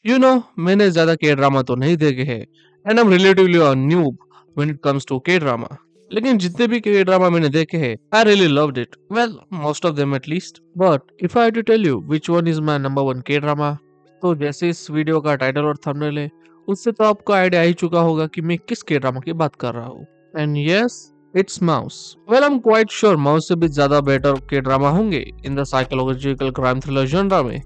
मैंने ज्यादा के ड्रामा तो नहीं देखे हैं and I am relatively new when it comes to K drama. लेकिन जितने भी के ड्रामा मैंने देखे हैं I really loved it, well most of them at least. But if I to tell you which one is my number one K drama, तो जैसे इस video का टाइटल और थंबनेल है उससे तो आपको आइडिया ही चुका होगा कि मैं किस के ड्रामा की बात कर रहा हूँ। And yes, it's mouse. Well I am quite sure mouse से भी ज्यादा बेटर के ड्रामा होंगे in the psychological crime thriller genre में,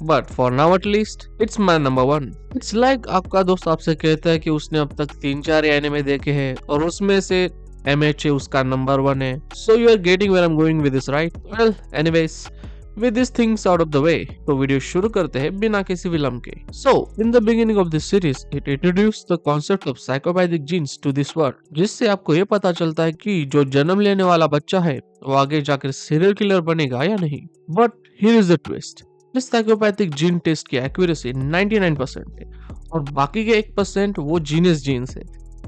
but for now at least it's my number one. It's like आपका दोस्त आपसे कहता है कि उसने अब तक 3-4 एनिमे देखे हैं और उसमें से MHA उसका नंबर वन है। So you are getting where I am going with this, right? Well anyways, with these things out of the way, तो वीडियो शुरू करते हैं बिना किसी विलंब के। So, in the beginning of this series, it introduced the concept of psychopathic genes to this world, जिससे आपको ये पता चलता है कि जो जन्म लेने वाला बच्चा है वो आगे जाकर सीरियल किलर बनेगा या नहीं। But here is the twist, इस साइकोपैथिक जीन टेस्ट की एक्यूरेसी 99% है और बाकी के 1% वो जीनियस जीन्स है,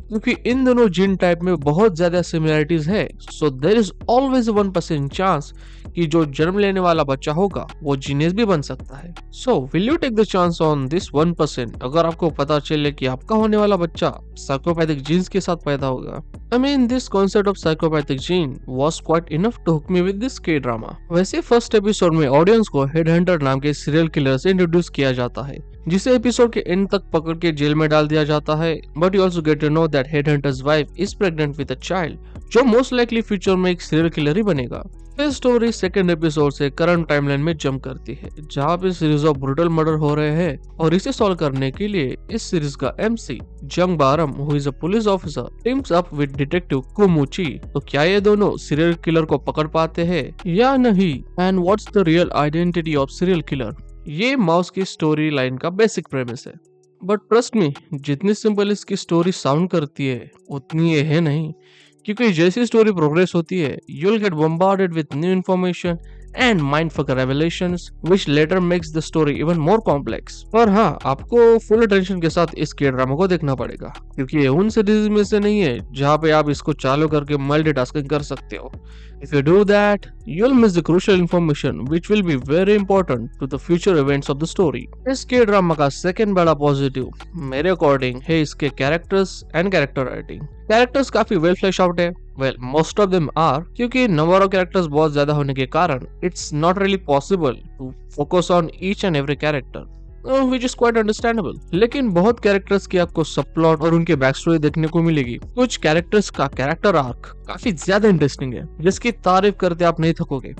क्योंकि इन दोनों जीन टाइप में बहुत ज्यादा सिमिलरिटीज है। So there is always 1% chance कि जो जन्म लेने वाला बच्चा होगा वो जीनियस भी बन सकता है। So will you take the chance on this 1% अगर आपको पता चले कि आपका होने वाला बच्चा साइकोपैथिक जीन्स के साथ पैदा होगा? I mean, this concept of psychopathic gene was quite enough to hook me with this K-drama। वैसे फर्स्ट एपिसोड में ऑडियंस को हेडहंटर नाम के सीरियल किलर से इंट्रोड्यूस किया जाता है, जिसे एपिसोड के एंड तक पकड़ के जेल में डाल दिया जाता है। But you also get to know that headhunter's wife is pregnant with a child, जो मोस्ट लाइकली फ्यूचर में एक सीरियल किलर ही बनेगा। फिर स्टोरी सेकंड एपिसोड से करंट टाइमलाइन में जंप करती है, जहाँ पे सीरीज ऑफ ब्रूटल मर्डर हो रहे हैं और इसे सॉल्व करने के लिए इस सीरीज का MC Jang Baram, who is a police officer, teams up with detective Kumuchi. तो क्या ये दोनों सीरियल किलर को पकड़ पाते हैं या नहीं? And what's the real identity of serial killer? ये माउस की स्टोरी लाइन का बेसिक प्रेमिस है। बट ट्रस्ट मी, जितनी सिंपल इसकी स्टोरी साउंड करती है उतनी ये है नहीं, क्योंकि जैसी स्टोरी प्रोग्रेस होती है you'll get bombarded with new information and mindfucker revelations which later makes the story even more complex। और हाँ, आपको फुल अटेंशन के साथ इस के ड्रामा को देखना पड़ेगा, क्योंकि ये उन सीरीज में से नहीं है जहाँ पे आप इसको चालू करके मल्टीटास्किंग कर सकते हो। If you do that, you'll miss the crucial information which will be very important to the future events of the story। इस के ड्रामा का सेकंड बड़ा पॉजिटिव मेरे अकॉर्डिंग है इसके characters and character writing. Characters काफी वेल फ्लैश आउट है, well most of them are, क्योंकि नंबर ऑफ कैरेक्टर्स बहुत ज्यादा होने के कारण it's not really possible to focus on each and every character, which is quite understandable। लेकिन बहुत कैरेक्टर्स की आपको सब प्लॉट और उनके बैक स्टोरी देखने को मिलेगी। कुछ कैरेक्टर्स का कैरेक्टर आर्क काफी ज्यादा इंटरेस्टिंग है, जिसकी तारीफ करते आप नहीं थकोगे।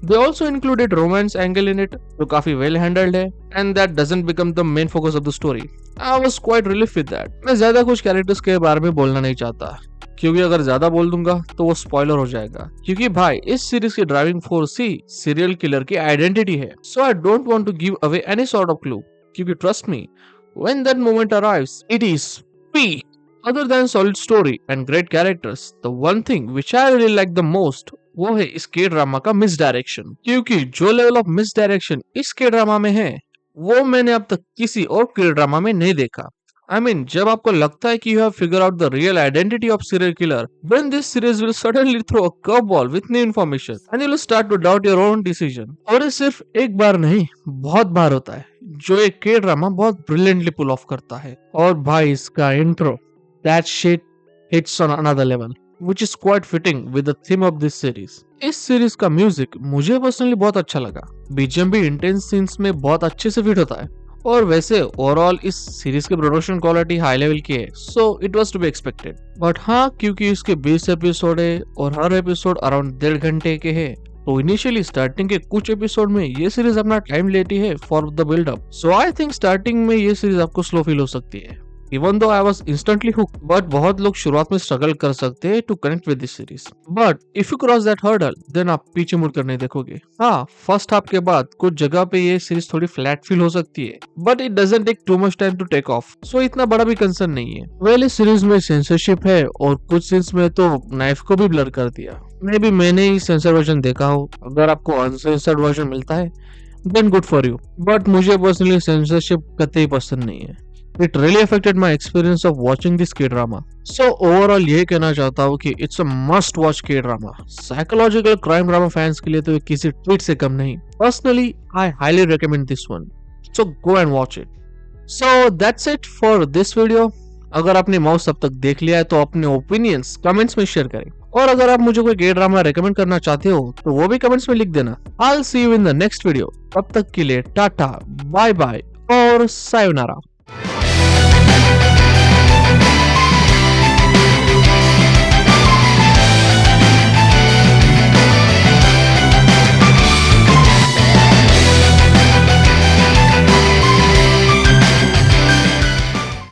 They also included romance angle in it, जो काफी well handled है, and that doesn't become the main focus of the story। I was quite relieved with that। मैं ज्यादा कुछ कैरेक्टर्स के बारे में बोलना नहीं चाहता, क्योंकि अगर ज्यादा बोल दूंगा तो वो स्पॉइलर हो जाएगा, क्योंकि भाई इस सीरीज की ड्राइविंग फोर्स ही सीरियल किलर की आइडेंटिटी है। So I don't want to give away any sort of clue, क्योंकि trust me, when that moment arrives it is peak. Other than solid story and great characters, the one thing which I really like the most वो है इस के drama का miss direction. क्योंकि जो level of miss direction इस के drama में है वो मैंने अब तक किसी और के ड्रामा में नहीं देखा। I mean, जब आपको लगता है कि you have figured out the real identity of serial killer, then this series will suddenly throw a curveball with new information and you will start to doubt your own decision। और ये सिर्फ एक बार नहीं, बहुत बार होता है, जो एक के ड्रामा बहुत ब्रिलियंटली पुल ऑफ करता है। और भाई इसका intro, that shit hits on another level, which is quite fitting with the theme of this series। इस सीरीज का म्यूजिक मुझे पर्सनली बहुत अच्छा लगा। BGM भी इंटेंस सीन्स में बहुत अच्छे से फिट होता है, और वैसे ओवरऑल इस सीरीज की प्रोडक्शन क्वालिटी हाई लेवल की है, so it was to be expected. But हाँ, क्योंकि इसके 20 एपिसोड है और हर एपिसोड अराउंड 1.5 घंटे के है, तो इनिशियली स्टार्टिंग के कुछ एपिसोड में ये सीरीज अपना टाइम लेती है for the buildup. So I think starting में ये सीरीज आपको स्लो फील हो सकती है, even though I was instantly hooked. But बहुत लोग शुरुआत में स्ट्रगल कर सकते हैं to connect with this series, but if you cross that hurdle then आप पीछे मुड़कर नहीं देखोगे। हाँ, फर्स्ट हाफ के बाद कुछ जगह पे ये सीरीज थोड़ी फ्लैट फील हो सकती है, but it doesn't take too much time to take off, so इतना बड़ा भी कंसर्न नहीं है। वेल, इस सीरीज में सेंसरशिप है और कुछ सीन्स में तो नाइफ को भी ब्लर कर दिया। मे बी मैंने ही सेंसर वर्जन देखा हो, अगर आपको अनसेंसर्ड वर्जन मिलता है then good for you, but मुझे पर्सनली सेंसरशिप कतई पसंद नहीं है। It really affected my experience of watching this K-drama। So overall ये कहना चाहता हूँ कि it's a must watch K-drama। Psychological crime drama fans के लिए तो ये किसी ट्वीट से कम नहीं। Personally, I highly recommend this one। So go and watch it। So that's it for this video. अगर आपने माउस अब तक देख लिया है तो अपने ओपिनियंस कमेंट्स में शेयर करें, और अगर आप मुझे कोई के ड्रामा रेकमेंड करना चाहते हो तो वो भी कमेंट्स में लिख देना। I will see you in the next video. तब तक के लिए टाटा, बाय बाय और सायोनारा।